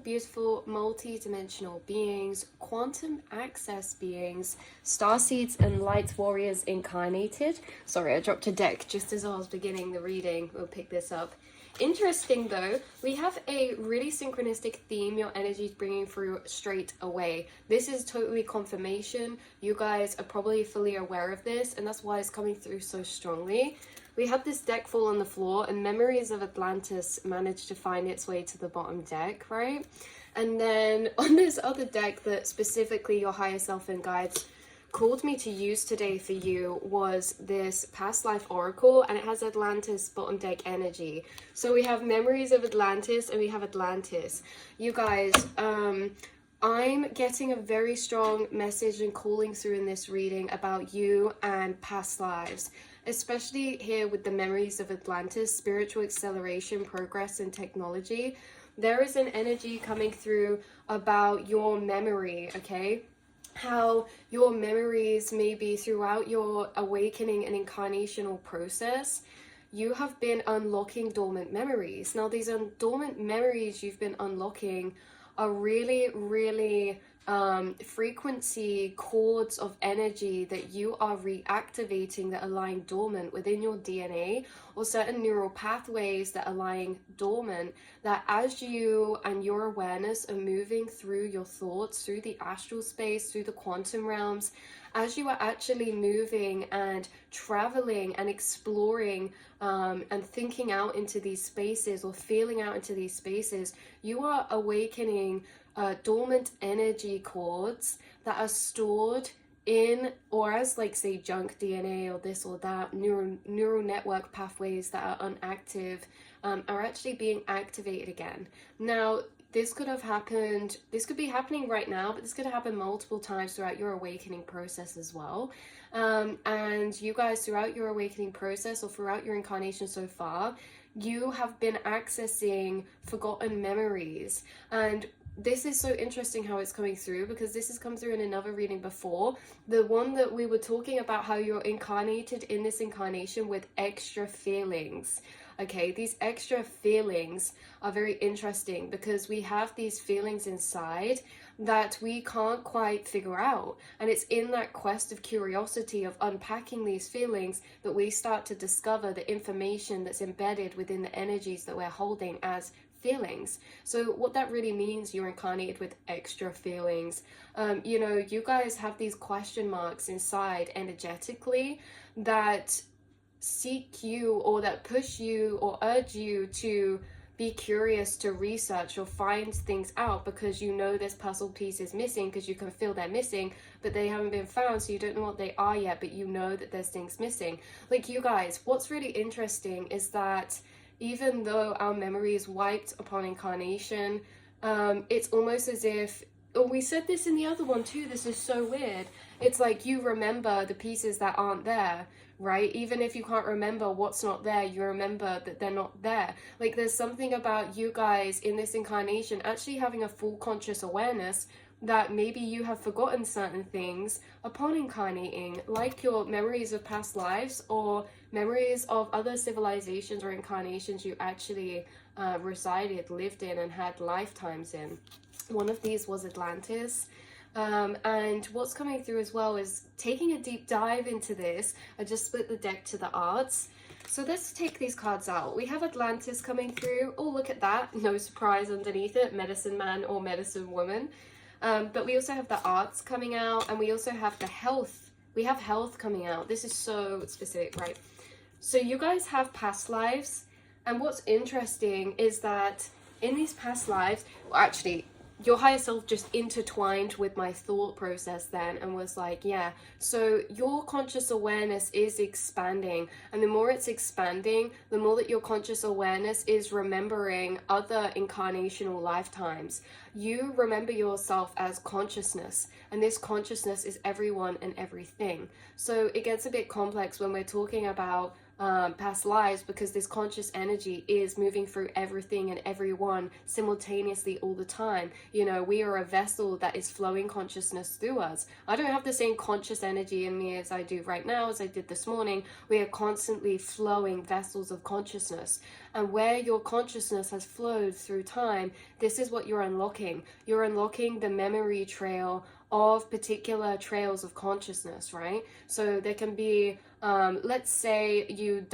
beautiful multi-dimensional beings, quantum access beings, starseeds and light warriors incarnated. Sorry, I dropped a deck just as I was beginning the reading. We'll pick this up. Interesting though, we have a really synchronistic theme your energy is bringing through straight away. This is totally confirmation. You guys are probably fully aware of this, and that's why it's coming through so strongly. We had this deck fall on the floor, and Memories of Atlantis managed to find its way to the bottom deck, right? And then on this other deck that specifically your higher self and guides called me to use today for you was this past life oracle, and it has Atlantis bottom deck energy. So we have Memories of Atlantis and we have Atlantis. You guys, I'm getting a very strong message and calling through in this reading about you and past lives, especially here with the Memories of Atlantis, spiritual acceleration, progress, and technology. There is an energy coming through about your memory, okay? How your memories, maybe throughout your awakening and incarnational process, you have been unlocking dormant memories. Now, these dormant memories you've been unlocking are really frequency chords of energy that you are reactivating that are lying dormant within your DNA, or certain neural pathways that are lying dormant, that as you and your awareness are moving through your thoughts, through the astral space, through the quantum realms, as you are actually moving and traveling and exploring and thinking out into these spaces or feeling out into these spaces, you are awakening dormant energy cords that are stored in, or as like say junk DNA or this or that, neural network pathways that are inactive are actually being activated again. Now, this could have happened, this could be happening right now, but this could happen multiple times throughout your awakening process as well. And you guys, throughout your awakening process or throughout your incarnation so far, you have been accessing forgotten memories. And this is so interesting how it's coming through, because this has come through in another reading before. The one that we were talking about how you're incarnated in this incarnation with extra feelings. Okay, these extra feelings are very interesting because we have these feelings inside that we can't quite figure out. And it's in that quest of curiosity of unpacking these feelings that we start to discover the information that's embedded within the energies that we're holding as feelings. So what that really means, you're incarnated with extra feelings. You know, you guys have these question marks inside energetically that seek you, or that push you or urge you to be curious, to research or find things out, because you know this puzzle piece is missing, because you can feel they're missing, but they haven't been found, so you don't know what they are yet, but you know that there's things missing. Like, you guys, what's really interesting is that even though our memory is wiped upon incarnation, it's almost as if, oh, we said this in the other one too, this is so weird. It's like you remember the pieces that aren't there, right? Even if you can't remember what's not there, you remember that they're not there. Like, there's something about you guys in this incarnation actually having a full conscious awareness that maybe you have forgotten certain things upon incarnating, like your memories of past lives or memories of other civilizations or incarnations you actually resided, lived in, and had lifetimes in. One of these was Atlantis. And what's coming through as well is taking a deep dive into this. I just split the deck to the arts. So let's take these cards out. We have Atlantis coming through. Oh, look at that. No surprise underneath it. Medicine man or medicine woman. But we also have the arts coming out, and we also have the health. We have health coming out. This is so specific, right? So you guys have past lives. And what's interesting is that in these past lives, well, actually, your higher self just intertwined with my thought process then and was like, yeah, so your conscious awareness is expanding, and the more it's expanding, the more that your conscious awareness is remembering other incarnational lifetimes. You remember yourself as consciousness, and this consciousness is everyone and everything. So it gets a bit complex when we're talking about past lives, because this conscious energy is moving through everything and everyone simultaneously all the time. You know, we are a vessel that is flowing consciousness through us. I don't have the same conscious energy in me as I do right now, as I did this morning. We are constantly flowing vessels of consciousness. and where your consciousness has flowed through time, this is what you're unlocking. You're unlocking the memory trail of particular trails of consciousness, right? So there can be, let's say you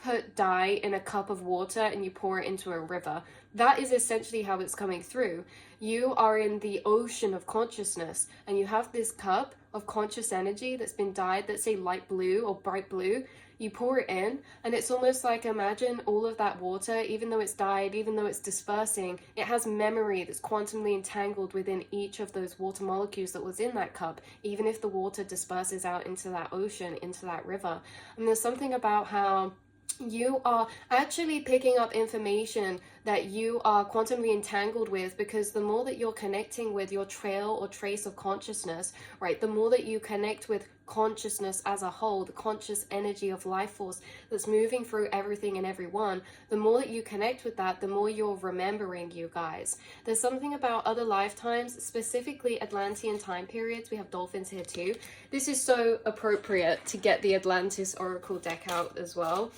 put dye in a cup of water and you pour it into a river. That is essentially how it's coming through. You are in the ocean of consciousness and you have this cup of conscious energy that's been dyed, let's say light blue or bright blue. You pour it in and it's almost like, imagine all of that water, even though it's dyed, even though it's dispersing, it has memory that's quantumly entangled within each of those water molecules that was in that cup, even if the water disperses out into that ocean, into that river. And there's something about how you are actually picking up information that you are quantumly entangled with, because the more that you're connecting with your trail or trace of consciousness, right, the more that you connect with consciousness as a whole, the conscious energy of life force that's moving through everything and everyone, the more that you connect with that, the more you're remembering, you guys. There's something about other lifetimes, specifically Atlantean time periods. We have dolphins here too. This is so appropriate to get the Atlantis Oracle deck out as well.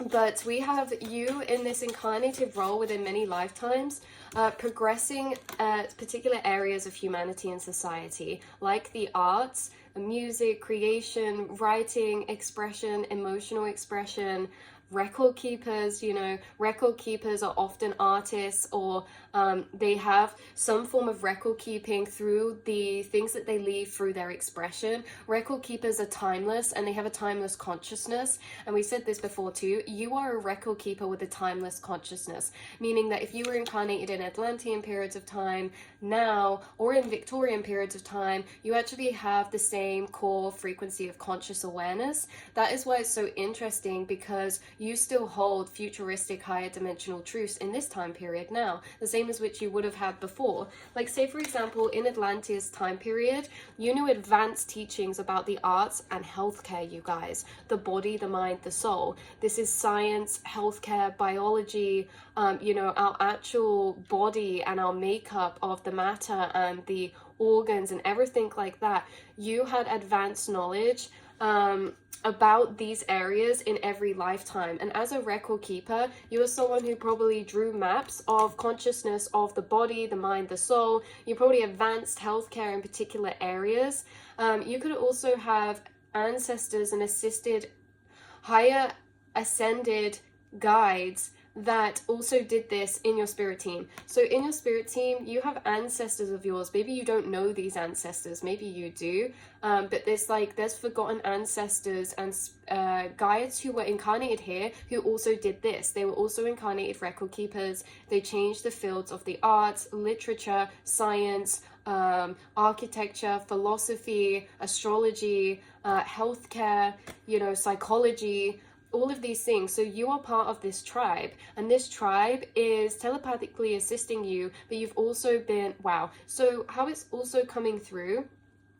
But we have you in this incarnative role within many lifetimes, progressing at particular areas of humanity and society, like the arts, music, creation, writing, expression, emotional expression. Record keepers, you know, record keepers are often artists, or they have some form of record keeping through the things that they leave through their expression. Record keepers are timeless and they have a timeless consciousness. And we said this before too, you are a record keeper with a timeless consciousness, meaning that if you were incarnated in Atlantean periods of time now, or in Victorian periods of time, you actually have the same core frequency of conscious awareness. That is why it's so interesting, because you still hold futuristic higher dimensional truths in this time period now, the same as which you would have had before. Like, say for example, in Atlantis time period, you knew advanced teachings about the arts and healthcare, you guys. The body, the mind, the soul. This is science, healthcare, biology, you know, our actual body and our makeup of the matter and the organs and everything like that. You had advanced knowledge about these areas in every lifetime. And as a record keeper, you are someone who probably drew maps of consciousness of the body, the mind, the soul. You probably advanced healthcare in particular areas. You could also have ancestors and assisted higher ascended guides that also did this in your spirit team. So in your spirit team, you have ancestors of yours. Maybe you don't know these ancestors, maybe you do, but there's forgotten ancestors and guides who were incarnated here who also did this. They were also incarnated record keepers. They changed the fields of the arts, literature, science, architecture, philosophy, astrology, healthcare, you know, psychology, all of these things. So you are part of this tribe, and this tribe is telepathically assisting you, but you've also been, wow. So how it's also coming through,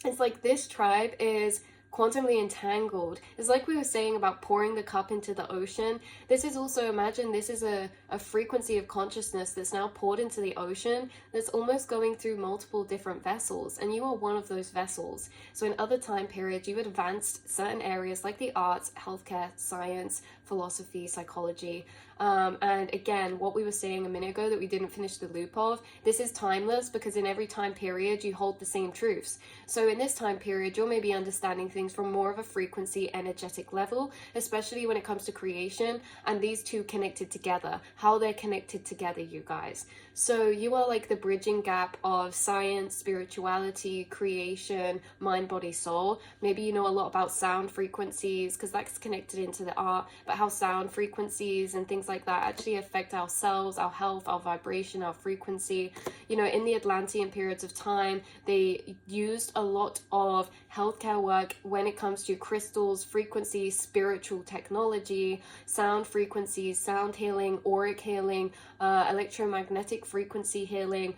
it's like this tribe is quantumly entangled. It's like we were saying about pouring the cup into the ocean. This is also, imagine this is a frequency of consciousness that's now poured into the ocean, that's almost going through multiple different vessels, and you are one of those vessels. So in other time periods, you've advanced certain areas like the arts, healthcare, science, philosophy, psychology, and again, what we were saying a minute ago that we didn't finish the loop of, this is timeless, because in every time period you hold the same truths. So in this time period, you're maybe understanding things from more of a frequency energetic level, especially when it comes to creation, and these two connected together, how they're connected together, you guys. So you are like the bridging gap of science, spirituality, creation, mind, body, soul. Maybe you know a lot about sound frequencies, because that's connected into the art, but how sound frequencies and things like that actually affect ourselves, our health, our vibration, our frequency. You know, in the Atlantean periods of time, they used a lot of healthcare work when it comes to crystals, frequencies, spiritual technology, sound frequencies, sound healing, auric healing, electromagnetic frequency healing,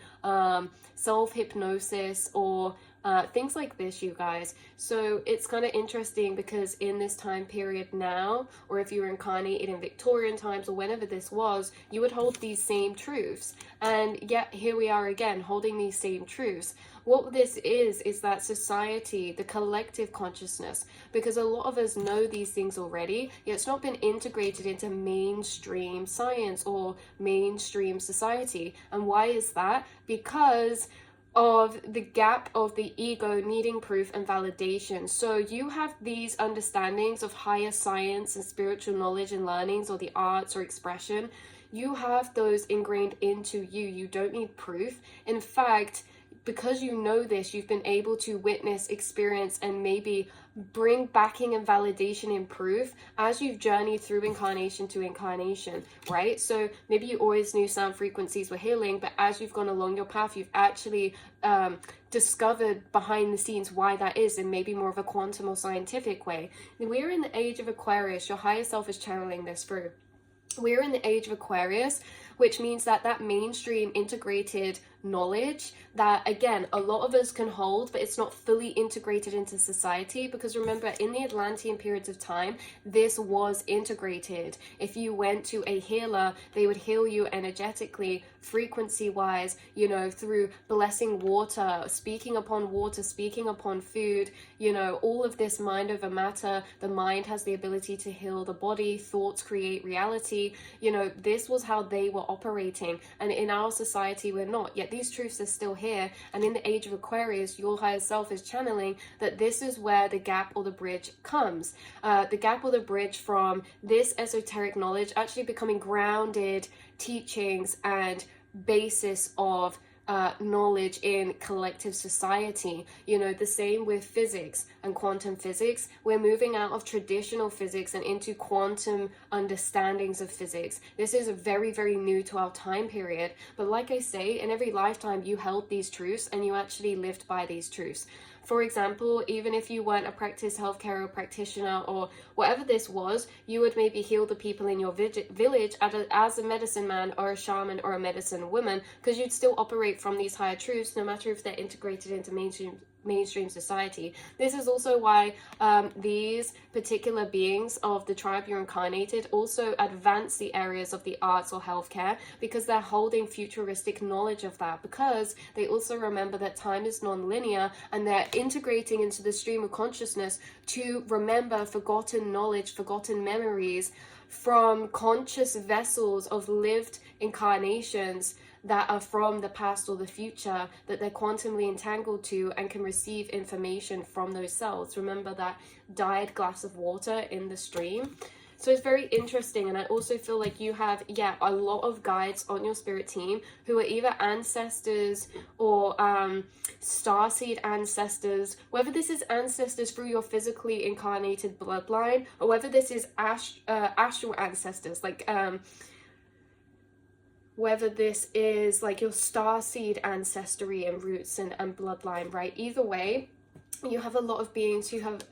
self-hypnosis, or things like this, you guys. So it's kind of interesting because in this time period now, or if you were incarnated in Victorian times or whenever this was, you would hold these same truths. And yet here we are again holding these same truths. What this is that society, the collective consciousness, because a lot of us know these things already, yet it's not been integrated into mainstream science or mainstream society. And why is that? Because of the gap of the ego needing proof and validation. So you have these understandings of higher science and spiritual knowledge and learnings, or the arts or expression. You have those ingrained into you. You don't need proof. In fact, because you know this, you've been able to witness, experience, and maybe bring backing and validation and proof as you've journeyed through incarnation to incarnation, right? So maybe you always knew sound frequencies were healing, but as you've gone along your path, you've actually discovered behind the scenes why that is, in maybe more of a quantum or scientific way. We're in the age of Aquarius. Your higher self is channeling this through. We're in the age of Aquarius, which means that that mainstream integrated knowledge that, again, a lot of us can hold, but it's not fully integrated into society. Because remember, in the Atlantean periods of time, this was integrated. If you went to a healer, they would heal you energetically, frequency wise, you know, through blessing water, speaking upon food, you know, all of this mind over matter. The mind has the ability to heal the body, thoughts create reality. You know, this was how they were operating, and in our society we're not. Yet these truths are still here, and in the age of Aquarius, your higher self is channeling that this is where the gap or the bridge comes. The gap or the bridge from this esoteric knowledge actually becoming grounded teachings and basis of knowledge in collective society. You know, the same with physics and quantum physics. We're moving out of traditional physics and into quantum understandings of physics. This is very, very new to our time period. But like I say, in every lifetime you held these truths and you actually lived by these truths. For example, even if you weren't a practiced healthcare practitioner or whatever this was, you would maybe heal the people in your village as a medicine man or a shaman or a medicine woman, because you'd still operate from these higher truths, no matter if they're integrated into mainstream society. This is also why these particular beings of the tribe you're incarnated also advance the areas of the arts or healthcare, because they're holding futuristic knowledge of that, because they also remember that time is non-linear, and they're integrating into the stream of consciousness to remember forgotten knowledge, forgotten memories from conscious vessels of lived incarnations that are from the past or the future, that they're quantumly entangled to and can receive information from those cells. Remember that dyed glass of water in the stream? So it's very interesting. And I also feel like you have, a lot of guides on your spirit team who are either ancestors or starseed ancestors, whether this is ancestors through your physically incarnated bloodline, or whether this is astral ancestors, like whether this is like your starseed ancestry and roots and bloodline, right? Either way, you have a lot of beings who have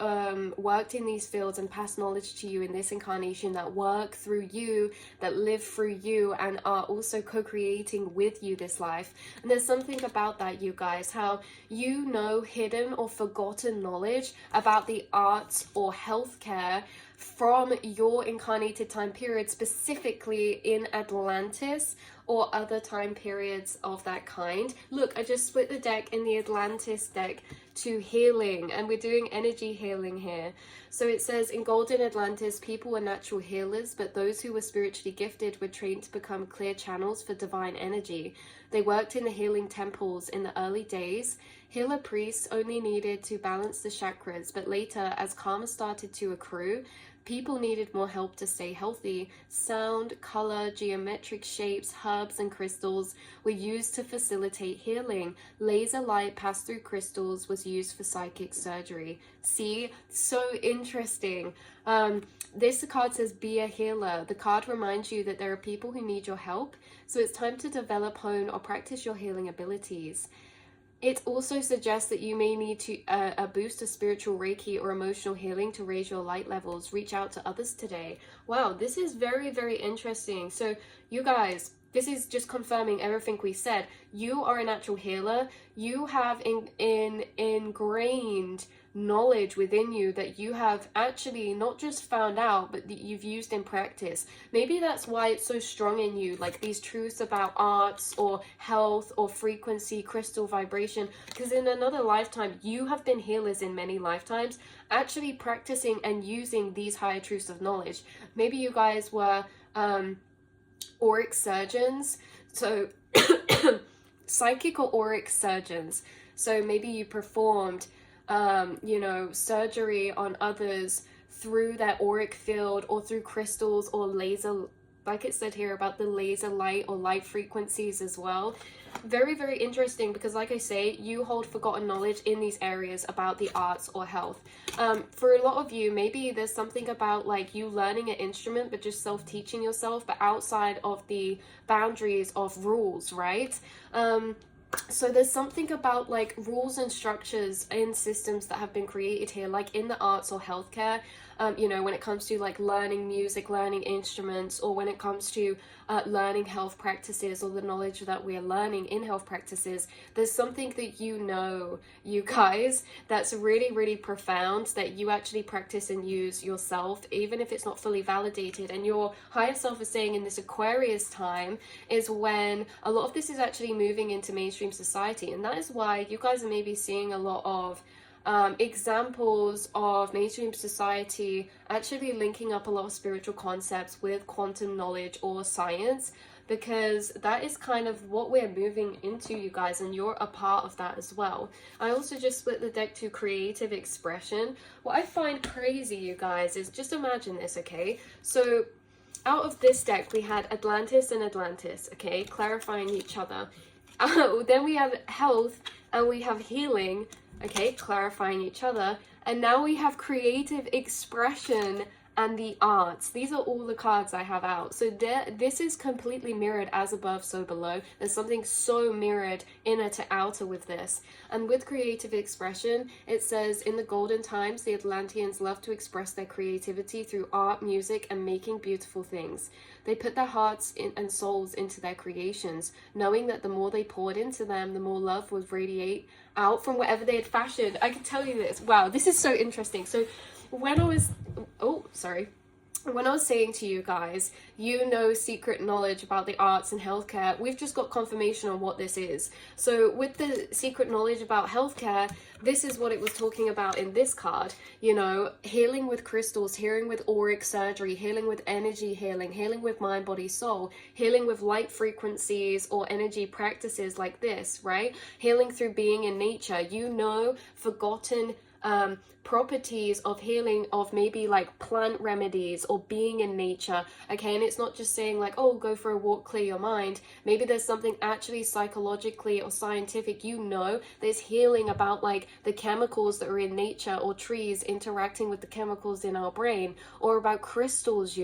worked in these fields and passed knowledge to you in this incarnation, that work through you, that live through you, and are also co-creating with you this life. And there's something about that, you guys, how you know hidden or forgotten knowledge about the arts or healthcare from your incarnated time period, specifically in Atlantis or other time periods of that kind. Look, I just split the deck in the Atlantis deck to healing, and we're doing energy healing here. So it says, in golden Atlantis, people were natural healers, but those who were spiritually gifted were trained to become clear channels for divine energy. They worked in the healing temples in the early days. Healer priests only needed to balance the chakras, but later, as karma started to accrue, people needed more help to stay healthy. Sound, color, geometric shapes, herbs, and crystals were used to facilitate healing. Laser light passed through crystals was used for psychic surgery. See, so interesting. This card says, be a healer. The card reminds you that there are people who need your help, so it's time to develop, hone, or practice your healing abilities. It also suggests that you may need to a boost of spiritual Reiki or emotional healing to raise your light levels. Reach out to others today. Wow, this is very, very interesting. So you guys, this is just confirming everything we said. You are a natural healer. You have ingrained knowledge within you that you have actually not just found out, but that you've used in practice. Maybe that's why it's so strong in you, like these truths about arts or health or frequency, crystal vibration, because in another lifetime you have been healers in many lifetimes, actually practicing and using these higher truths of knowledge. Maybe you guys were auric surgeons, so psychic or auric surgeons. So maybe you performed surgery on others through their auric field or through crystals or laser, like it said here about the laser light or light frequencies as well. Very, very interesting, because like I say, you hold forgotten knowledge in these areas about the arts or health. For a lot of you, maybe there's something about like you learning an instrument but just self-teaching yourself, but outside of the boundaries of rules, right? So there's something about like rules and structures in systems that have been created here, like in the arts or healthcare, when it comes to like learning music, learning instruments, or when it comes to learning health practices or the knowledge that we're learning in health practices. There's something that you guys, that's really, really profound, that you actually practice and use yourself, even if it's not fully validated. And your higher self is saying in this Aquarius time is when a lot of this is actually moving into mainstream society. And that is why you guys are maybe seeing a lot of examples of mainstream society actually linking up a lot of spiritual concepts with quantum knowledge or science, because that is kind of what we're moving into, you guys, and you're a part of that as well. I also just split the deck to creative expression. What I find crazy, you guys, is just imagine this, okay? So out of this deck we had Atlantis and Atlantis, okay, clarifying each other. Then we have health and we have healing, okay, clarifying each other. And now we have creative expression and the arts. These are all the cards I have out. So this is completely mirrored, as above, so below. There's something so mirrored inner to outer with this. And with creative expression, it says, in the golden times, the Atlanteans loved to express their creativity through art, music, and making beautiful things. They put their hearts and souls into their creations, knowing that the more they poured into them, the more love would radiate out from whatever they had fashioned. I can tell you this. Wow, this is so interesting. So when I was saying to you guys, secret knowledge about the arts and healthcare, we've just got confirmation on what this is. So with the secret knowledge about healthcare, this is what it was talking about in this card. Healing with crystals, healing with auric surgery, healing with energy healing, healing with mind, body, soul, healing with light frequencies or energy practices like this, right? Healing through being in nature, forgotten properties of healing, of maybe like plant remedies or being in nature, okay? And it's not just saying like, oh, go for a walk, clear your mind. Maybe there's something actually psychologically or scientific, there's healing about like the chemicals that are in nature, or trees interacting with the chemicals in our brain, or about crystals,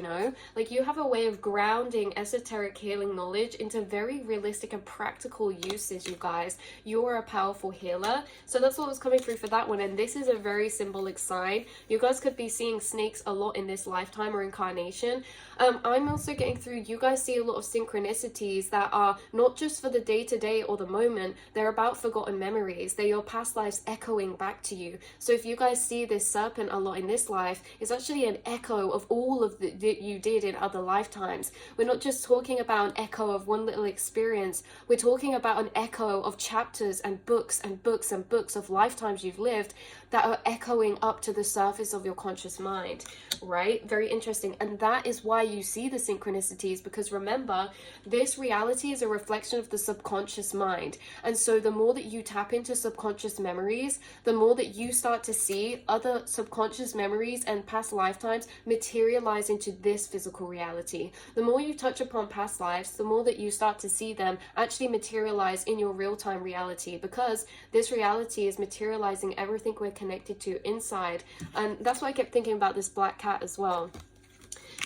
like you have a way of grounding esoteric healing knowledge into very realistic and practical uses, you guys. You're a powerful healer. So that's what was coming through for that one. And this is a very symbolic sign. You guys could be seeing snakes a lot in this lifetime or incarnation. I'm also getting through, you guys see a lot of synchronicities that are not just for the day-to-day or the moment, they're about forgotten memories. They're your past lives echoing back to you. So if you guys see this serpent a lot in this life, it's actually an echo of all of that you did in other lifetimes. We're not just talking about an echo of one little experience, we're talking about an echo of chapters and books and books and books of lifetimes you've lived that are echoing up to the surface of your conscious mind, right? Very interesting. And that is why you see the synchronicities, because remember, this reality is a reflection of the subconscious mind. And so the more that you tap into subconscious memories, the more that you start to see other subconscious memories and past lifetimes materialize into this physical reality. The more you touch upon past lives, the more that you start to see them actually materialize in your real-time reality, because this reality is materializing everything we're connected to inside. And that's why I kept thinking about this black cat as well,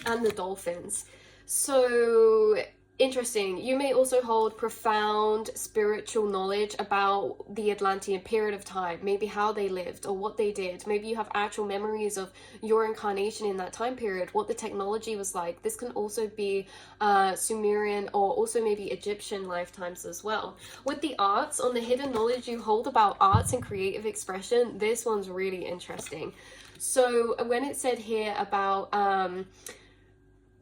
and the dolphins. So interesting. You may also hold profound spiritual knowledge about the Atlantean period of time, maybe how they lived or what they did. Maybe you have actual memories of your incarnation in that time period, what the technology was like. This can also be Sumerian or also maybe Egyptian lifetimes as well. With the arts, on the hidden knowledge you hold about arts and creative expression, this one's really interesting. So when it said here about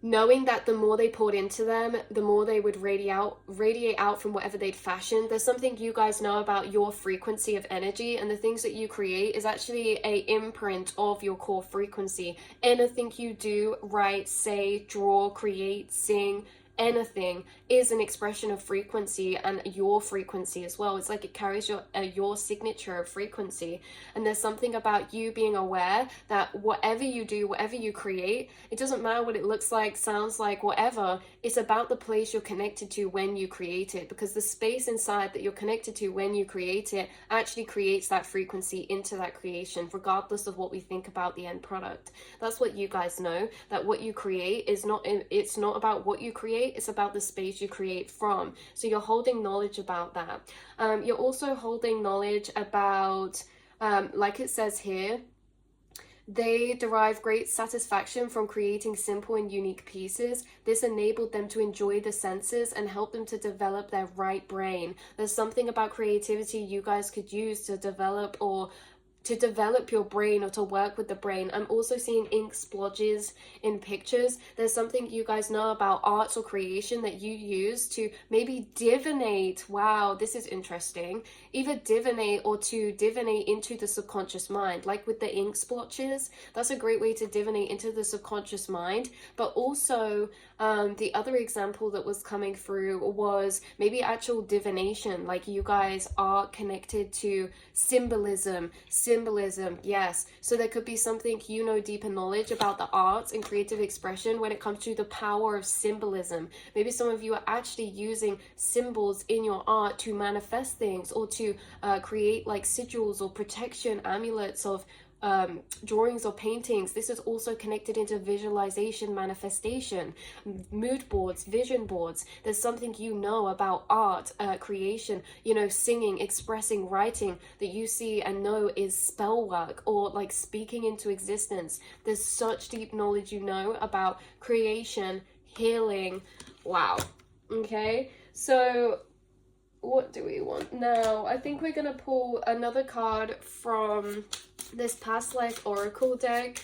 knowing that the more they poured into them, the more they would radiate out from whatever they'd fashioned. There's something you guys know about your frequency of energy, and the things that you create is actually a imprint of your core frequency. Anything you do, write, say, draw, create, sing, anything is an expression of frequency, and your frequency as well. It's like it carries your signature of frequency. And there's something about you being aware that whatever you do, whatever you create, it doesn't matter what it looks like, sounds like, whatever. It's about the place you're connected to when you create it, because the space inside that you're connected to when you create it actually creates that frequency into that creation, regardless of what we think about the end product. That's what you guys know, that what you create is it's not about what you create, it's about the space you create from. So you're holding knowledge about that. You're also holding knowledge about, like it says here, they derive great satisfaction from creating simple and unique pieces. This enabled them to enjoy the senses and help them to develop their right brain. There's something about creativity you guys could use to develop your brain or to work with the brain. I'm also seeing ink splodges in pictures. There's something you guys know about arts or creation that you use to maybe divinate. Wow, this is interesting. Either divinate or to divinate into the subconscious mind, like with the ink splotches. That's a great way to divinate into the subconscious mind. But also the other example that was coming through was maybe actual divination, like you guys are connected to symbolism, yes. So there could be something, deeper knowledge about the arts and creative expression when it comes to the power of symbolism. Maybe some of you are actually using symbols in your art to manifest things, or to create like sigils or protection amulets of drawings or paintings. This is also connected into visualization, manifestation, mood boards, vision boards. There's something about art, creation, singing, expressing, writing that you see and know is spell work or like speaking into existence. There's such deep knowledge about creation, healing. Wow. Okay, so what do we want now? I think we're gonna pull another card from this past life oracle deck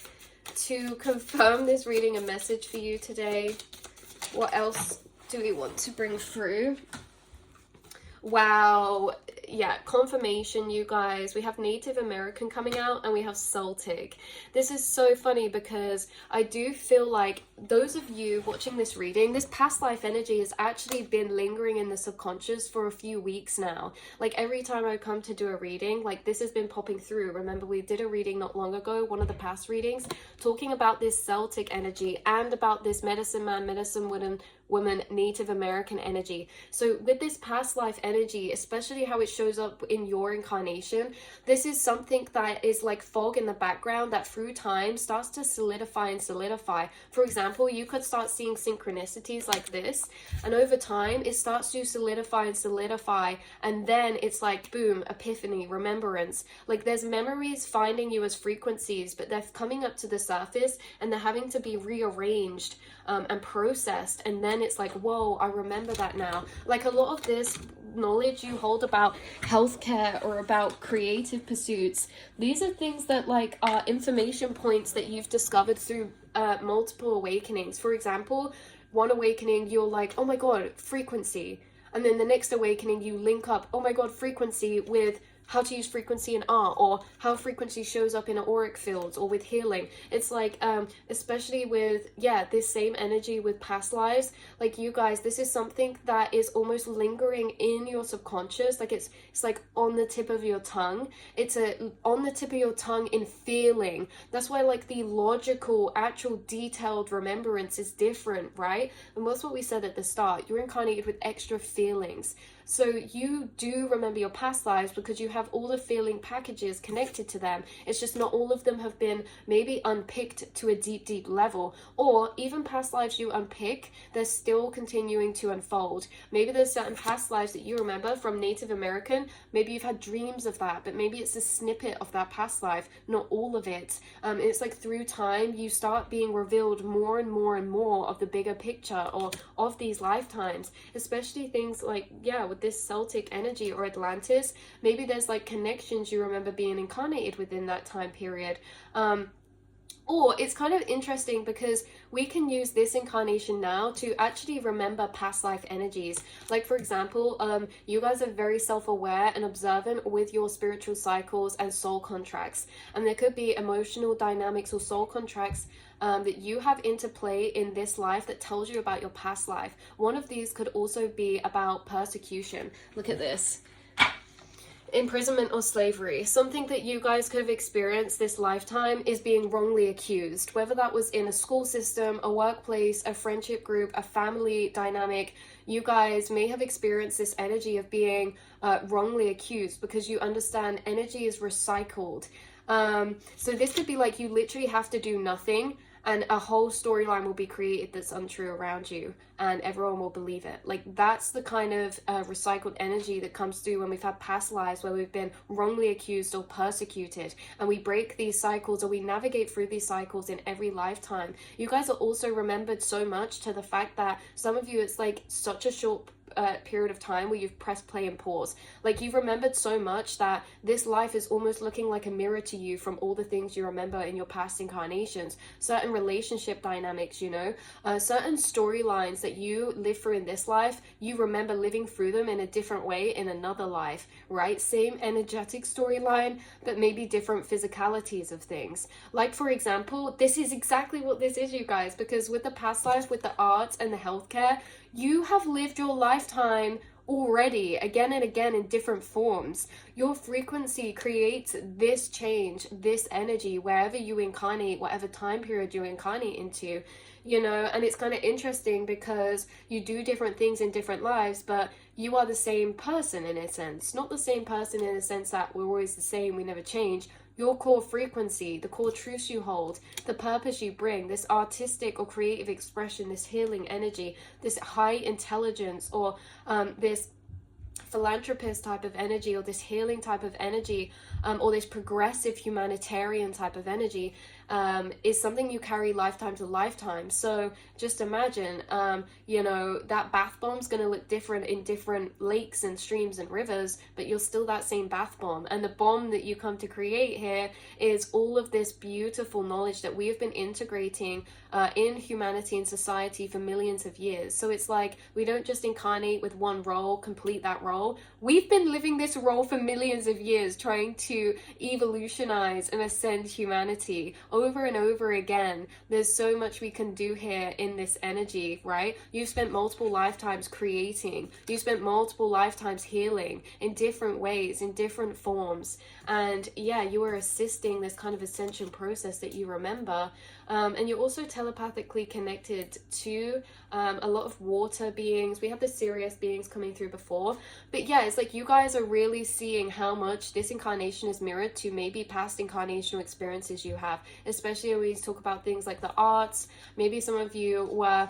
to confirm this reading, a message for you today. What else do we want to bring through? Wow, yeah, confirmation, you guys. We have Native American coming out and we have Celtic. This is so funny because I do feel like those of you watching this reading, this past life energy has actually been lingering in the subconscious for a few weeks now. Like every time I come to do a reading, like this has been popping through. Remember, we did a reading not long ago, one of the past readings, talking about this Celtic energy and about this medicine man, medicine woman, Native American energy. So with this past life energy, especially how it shows up in your incarnation, this is something that is like fog in the background that through time starts to solidify and solidify. For example, you could start seeing synchronicities like this, and over time it starts to solidify and solidify, and then it's like boom, epiphany, remembrance. Like there's memories finding you as frequencies, but they're coming up to the surface and they're having to be rearranged and processed, and then it's like, whoa, I remember that now. Like a lot of this knowledge you hold about healthcare or about creative pursuits, these are things that like are information points that you've discovered through multiple awakenings. For example, one awakening you're like, oh my god, frequency, and then the next awakening you link up, oh my god, frequency, with how to use frequency in art, or how frequency shows up in auric fields, or with healing. It's like especially with this same energy with past lives, like you guys, this is something that is almost lingering in your subconscious. Like it's like on the tip of your tongue. It's on the tip of your tongue in feeling. That's why like the logical actual detailed remembrance is different, right? And that's what we said at the start. You're incarnated with extra feelings. So you do remember your past lives because you have all the feeling packages connected to them. It's just not all of them have been maybe unpicked to a deep level, or even past lives you unpick, they're still continuing to unfold. Maybe there's certain past lives that you remember from Native American, maybe you've had dreams of that, but maybe it's a snippet of that past life, not all of it. It's like through time you start being revealed more and more and more of the bigger picture, or of these lifetimes, especially things like, yeah, with this Celtic energy or Atlantis, maybe there's like connections you remember being incarnated within that time period. Or it's kind of interesting because we can use this incarnation now to actually remember past life energies. Like, for example, you guys are very self-aware and observant with your spiritual cycles and soul contracts. And there could be emotional dynamics or soul contracts that you have interplay in this life that tells you about your past life. One of these could also be about persecution. Look at this. Imprisonment or slavery. Something that you guys could have experienced this lifetime is being wrongly accused, whether that was in a school system, a workplace, a friendship group, a family dynamic. You guys may have experienced this energy of being wrongly accused, because you understand energy is recycled. So this could be like you literally have to do nothing and a whole storyline will be created that's untrue around you, and everyone will believe it. Like, that's the kind of recycled energy that comes through when we've had past lives where we've been wrongly accused or persecuted, and we break these cycles, or we navigate through these cycles in every lifetime. You guys are also remembered so much to the fact that some of you, it's like such a short period of time where you've pressed play and pause. Like, you've remembered so much that this life is almost looking like a mirror to you from all the things you remember in your past incarnations. Certain relationship dynamics, you know, certain storylines that you live through in this life, you remember living through them in a different way in another life, right? Same energetic storyline, but maybe different physicalities of things. Like, for example, this is exactly what this is, you guys, because with the past life, with the arts and the healthcare, you have lived your lifetime already again and again in different forms. Your frequency creates this change, this energy, wherever you incarnate, whatever time period you incarnate into, you know. And it's kind of interesting because you do different things in different lives, but you are the same person in a sense. Not the same person in the sense that we're always the same, we never change. Your core frequency, the core truths you hold, the purpose you bring, this artistic or creative expression, this healing energy, this high intelligence, or this philanthropist type of energy, or this healing type of energy, or this progressive humanitarian type of energy, is something you carry lifetime to lifetime. So just imagine, you know, that bath bomb's going to look different in different lakes and streams and rivers, but you're still that same bath bomb. And the bomb that you come to create here is all of this beautiful knowledge that we have been integrating in humanity and society for millions of years. So it's like, we don't just incarnate with one role, complete that role. We've been living this role for millions of years, trying to evolutionize and ascend humanity over and over again. There's so much we can do here in this energy, right? You've spent multiple lifetimes creating, you spent multiple lifetimes healing in different ways, in different forms, and yeah, you are assisting this kind of ascension process that you remember. And you're also telepathically connected to a lot of water beings. We have the Sirius beings coming through before, but yeah, it's like you guys are really seeing how much this incarnation is mirrored to maybe past incarnational experiences you have, especially when we talk about things like the arts. Maybe some of you were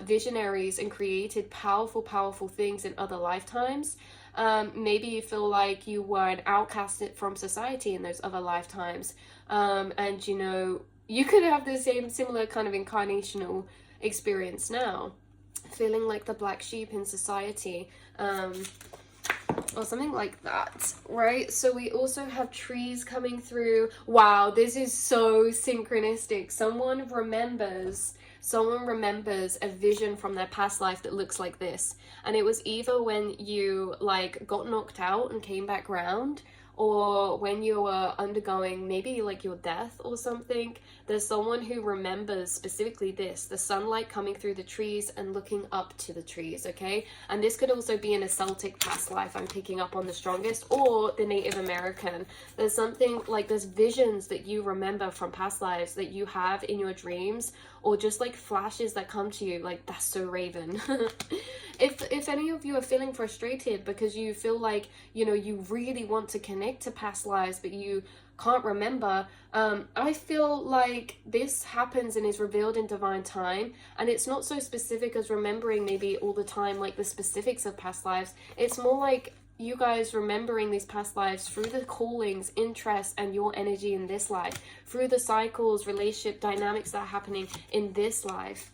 visionaries and created powerful things in other lifetimes. Maybe you feel like you were an outcast from society in those other lifetimes, and you know, you could have the similar kind of incarnational experience now, feeling like the black sheep in society, or something like that, right? So we also have trees coming through. Wow, this is so synchronistic. Someone remembers a vision from their past life that looks like this, and it was either when you like got knocked out and came back round, or when you were undergoing maybe like your death or something. There's someone who remembers specifically this, the sunlight coming through the trees and looking up to the trees, okay? And this could also be in a Celtic past life, I'm picking up on the strongest, or the Native American. There's something like, there's visions that you remember from past lives that you have in your dreams, or just like flashes that come to you, like that's so Raven. If any of you are feeling frustrated because you feel like, you know, you really want to connect to past lives but you can't remember, I feel like this happens and is revealed in divine time, and it's not so specific as remembering maybe all the time like the specifics of past lives. It's more like you guys remembering these past lives through the callings, interests, and your energy in this life, through the cycles, relationship dynamics that are happening in this life.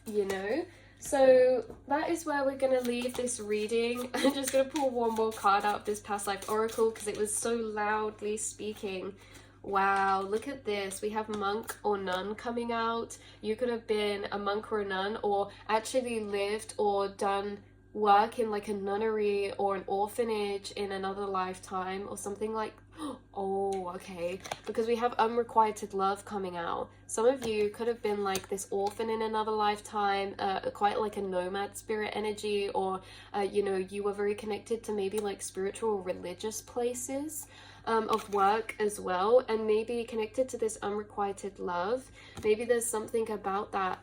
You know, so that is where we're going to leave this reading. I'm just going to pull one more card out of this past life oracle because it was so loudly speaking. Wow, look at this. We have monk or nun coming out. You could have been a monk or a nun, or actually lived or done work in like a nunnery or an orphanage in another lifetime or something like. Oh, okay, because we have unrequited love coming out. Some of you could have been like this orphan in another lifetime, quite like a nomad spirit energy, or you know, you were very connected to maybe like spiritual or religious places of work as well, and maybe connected to this unrequited love. Maybe there's something about that.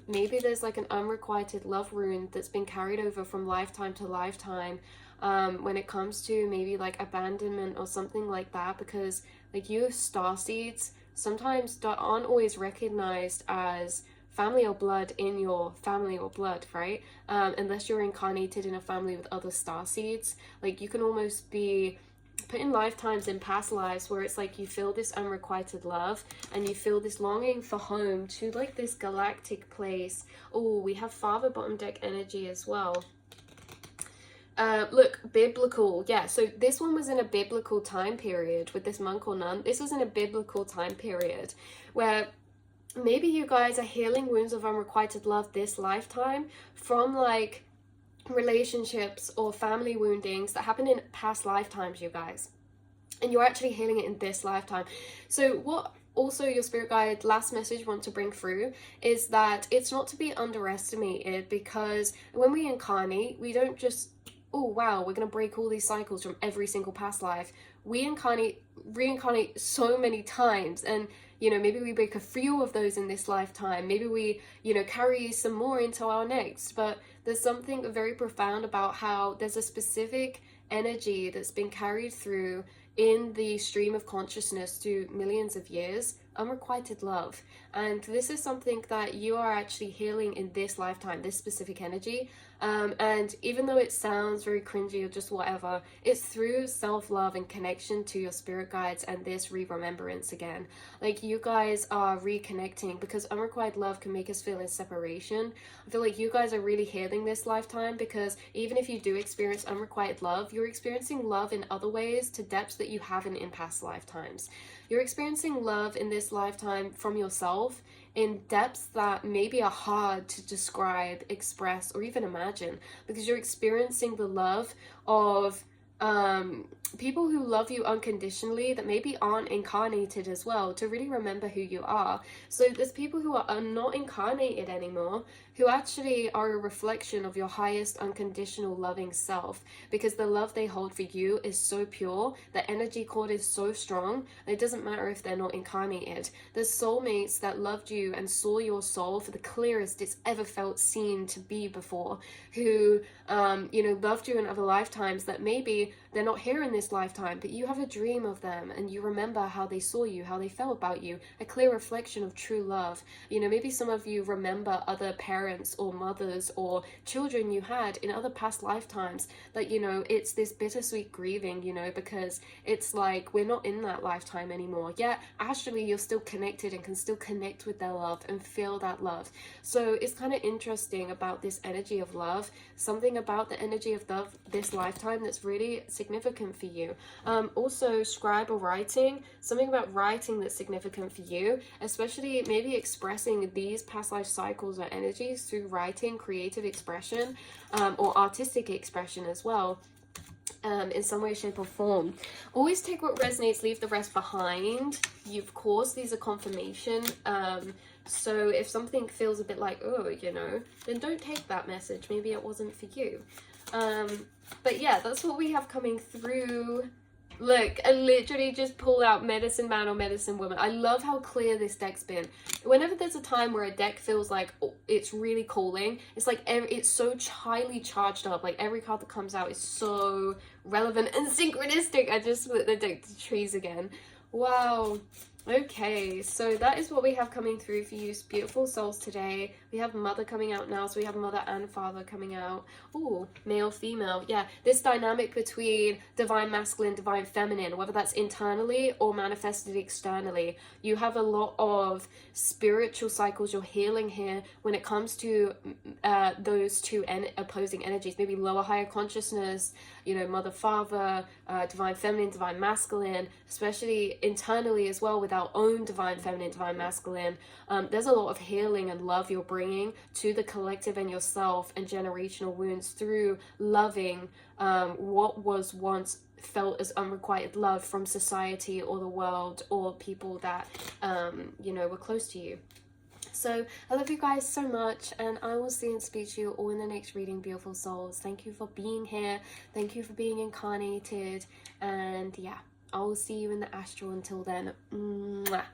Maybe there's like an unrequited love rune that's been carried over from lifetime to lifetime, when it comes to maybe like abandonment or something like that, because like you starseeds sometimes aren't always recognized as family or blood in your family or blood, right? Unless you're incarnated in a family with other starseeds. Like you can almost be put in lifetimes in past lives where it's like you feel this unrequited love and you feel this longing for home to like this galactic place. Oh, we have father bottom deck energy as well. Look, biblical. Yeah, so this one was in a biblical time period with this monk or nun. This was in a biblical time period where maybe you guys are healing wounds of unrequited love this lifetime from like relationships or family woundings that happened in past lifetimes, you guys. And you're actually healing it in this lifetime. So what also your spirit guide last message want to bring through is that it's not to be underestimated, because when we incarnate, we don't just, oh wow, we're going to break all these cycles from every single past life. We reincarnate so many times, and you know, maybe we break a few of those in this lifetime, maybe we, you know, carry some more into our next. But there's something very profound about how there's a specific energy that's been carried through in the stream of consciousness through millions of years, unrequited love. And this is something that you are actually healing in this lifetime, this specific energy. And even though it sounds very cringy or just whatever, it's through self-love and connection to your spirit guides and this remembrance again. Like you guys are reconnecting, because unrequited love can make us feel in separation. I feel like you guys are really healing this lifetime, because even if you do experience unrequited love, you're experiencing love in other ways to depths that you haven't in past lifetimes. You're experiencing love in this lifetime from yourself in depths that maybe are hard to describe, express, or even imagine, because you're experiencing the love of people who love you unconditionally that maybe aren't incarnated as well, to really remember who you are. So there's people who are not incarnated anymore, who actually are a reflection of your highest unconditional loving self, because the love they hold for you is so pure, the energy cord is so strong, it doesn't matter if they're not incarnated. There's soulmates that loved you and saw your soul for the clearest it's ever felt seen to be before, who you know, loved you in other lifetimes that maybe they're not here in this lifetime, but you have a dream of them and you remember how they saw you, how they felt about you, a clear reflection of true love. You know, maybe some of you remember other parents or mothers or children you had in other past lifetimes, that, you know, it's this bittersweet grieving, you know, because it's like we're not in that lifetime anymore. Yet astrally you're still connected and can still connect with their love and feel that love. So it's kind of interesting about this energy of love, something about the energy of love this lifetime that's really significant for you. Also scribe or writing, something about writing that's significant for you, especially maybe expressing these past life cycles or energies through writing, creative expression, or artistic expression as well. In some way, shape or form. Always take what resonates, leave the rest behind. Of course, these are confirmation. So if something feels a bit like, oh, you know, then don't take that message. Maybe it wasn't for you. But yeah, that's what we have coming through Look, I literally just pulled out Medicine Man or Medicine Woman. I love how clear this deck's been. Whenever there's a time where a deck feels like it's really calling, it's like it's so highly charged up. Like every card that comes out is so relevant and synchronistic. I just put the deck to trees again. Wow. Okay, so that is what we have coming through for you, beautiful souls, today. We have Mother coming out now, so we have Mother and Father coming out. Ooh, male, female. Yeah, this dynamic between divine masculine, divine feminine, whether that's internally or manifested externally. You have a lot of spiritual cycles you're healing here when it comes to those two opposing energies. Maybe lower, higher consciousness, you know, Mother, Father, divine feminine, divine masculine, especially internally as well with our own divine feminine, divine masculine. There's a lot of healing and love you're bringing to the collective and yourself, and generational wounds through loving what was once felt as unrequited love from society or the world or people that you know, were close to you. So I love you guys so much, and I will see and speak to you all in the next reading, beautiful souls. Thank you for being here. Thank you for being incarnated. And yeah, I will see you in the astral. Until then, mwah.